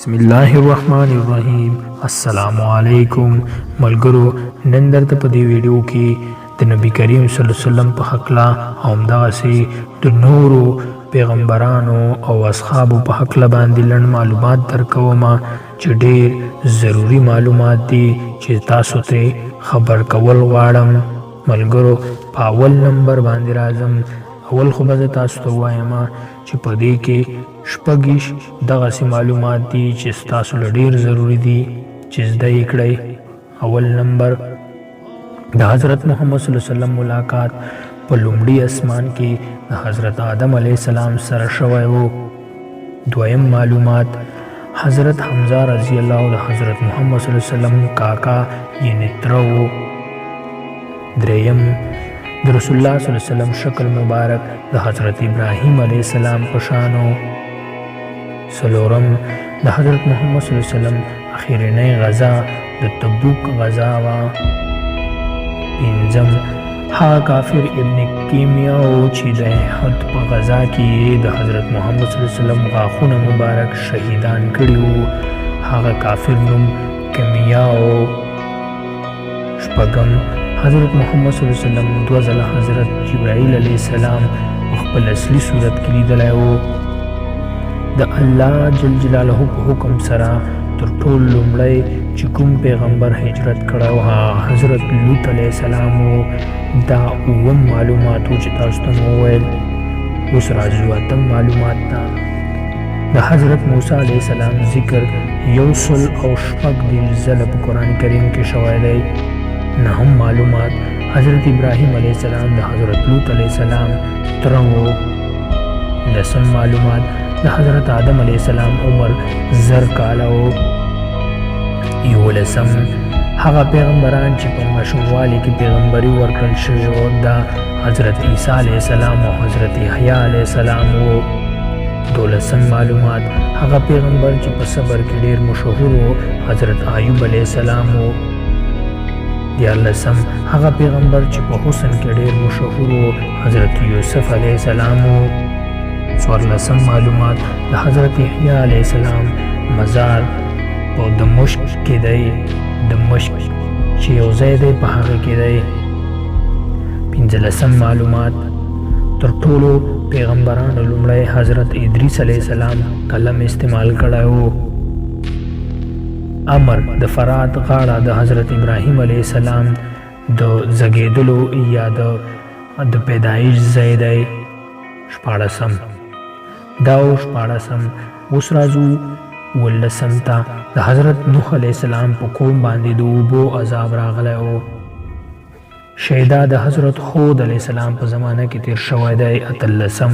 بسم الله الرحمن الرحیم. السلام علیکم ملګرو. نن درته په دې ویډیو کې د نبی کریم صلی الله علیه وسلم په حق لا او همدغسې د نورو پیغمبرانو او اصحابو په حق لا باندې لنډ معلومات درکوم چې ډېر ضروري معلومات دي چې تاسو ترې خبر کول غواړم. ملګرو په اول نمبر باندې راځم. اول خو به زه تاسو ته ووایم چې په دې کې شپږ دغسې معلومات دي چې ستاسو له ډېر ضروري دي چې زده یې کړئ. اول نمبر د حضرت محمد صلی الله علیه وسلم ملاقات په لومړي اسمان کې د حضرت آدم علیه السلام سره شوی و. دویم معلومات حضرت حمزه رضی الله عنه د حضرت محمد صلی الله علیه وسلم کاکا یعنې تره و. دریم د رسول الله صلی الله علیه وسلم شکل مبارک د حضرت ابراهیم علیه السلام په شان و. څلورم د حضرت محمد صلی الله علیه وسلم اخرنۍ غزا د تبوک غزا وه. پنځم هغه کافر ابن کیمیا و چې د احد په غزا کې د حضرت محمد صلی الله علیه وسلم غاښونه مبارک شهیدان کړي وو. هغه کافر نوم کیمیا و. شپږم حضرت محمد صلی الله علیه وسلم دوه ځله حضرت جبرائیل علیه السلام په خپل اصلي صورت کې لیدلی و. د الله جل جلاله په حکم سره تر ټولو لومړی چې کوم پیغمبر هجرت کړی و هغه حضرت لوط علیه السلام و. دا اووم معلومات و چې تاسو ته مو وویل. اوس راځو اتم معلومات ته. د حضرت موسی علیه السلام ذکر 106 ځله په قرآن کریم کې شوی دی. نهم معلومات حضرت ابراهیم علیه السلام د حضرت لوط علیه السلام تره و. لسم معلومات د حضرت آدم علیه السلام عمر 1000 کاله و. یولسم هغه پیغمبران چې په ماشوموالي کې پیغمبري ورکړل شوي وو د حضرت عیسی علیه السلام او حضرت یحیی علیه السلام و. دولسم معلومات هغه پیغمبر چې په صبر کې ډېر مشهور و حضرت ایوب علیه السلام و. دیارلسم هغه پیغمبر چې په حسن کې ډېر مشهور و حضرت یوسف علیه السلام و. څوارلسم معلومات د حضرت یحیی علیه السلام مزار په دمشق کې دی. دمشق چې یو ځای دی په هغه کې دی. پنځلسم معلومات تر ټولو پیغمبرانو لومړی حضرت ادریس علیه السلام قلم استعمال کړی و. امر د فرات غاړه د حضرت ابراهیم علیه السلام د زګیدلو یا د پیدایش ځای دی. شپاړسم دا و شپاړسم. اوس راځو اوولسم ته. د حضرت نوح علیه السلام په قوم باندې د اوبو عذاب راغلی و. شیدا د حضرت هود علیه السلام په زمانه کې تیر شوی دی. اتلسم.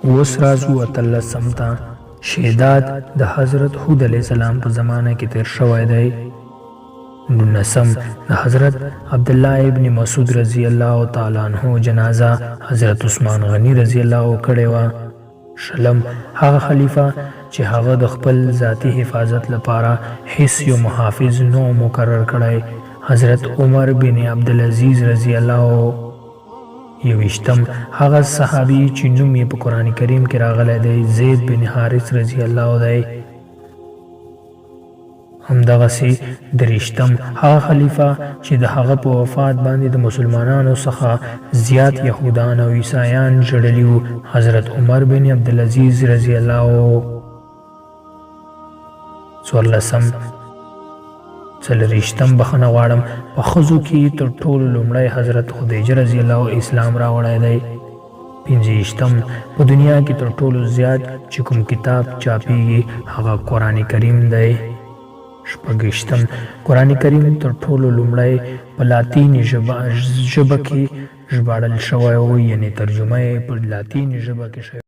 اوس راځو اتلسم ته. شیداد د حضرت هود علیه السلام په زمانه کې تیر شوی دی. نولسم د حضرت عبدالله ابن مسعود رضی الله تعالی عنہ جنازه حضرت عثمان غنی رضی الله کړې وه. شلم هغه خلیفه چې هغه د خپل ذاتی حفاظت لپاره هیڅ یو محافظ نو مقرر کړی حضرت عمر بن عبدالعزیز رضی الله. یویشتم هغه صحابي چې نوم یې په قرآن کریم کې راغلی دی زید بن حارث رضی الله دی. همدغسې دریشتم هغه خلیفه چې د هغه په وفات باندې د مسلمانانو څخه زیات یهودان او عیسایان ژړلي وو حضرت عمر بن عبدالعزیز رضی الله. څوارلسم څلوېښتم بخښنه غواړم په ښځو کې تر ټولو لومړی حضرت خدیجه رضی الله اسلام راوړی دی. پنځه-ویشتم په دنیا کې تر ټولو زیات چې کوم کتاب چاپیږي هغه قرآن کریم دی. شپږ-ویشتم قرآن کریم تر ټولو لومړی په لاتیني ژبه کې ژباړل شوی و یعنې ترجمه یې په لاتیني ژبه کې شوې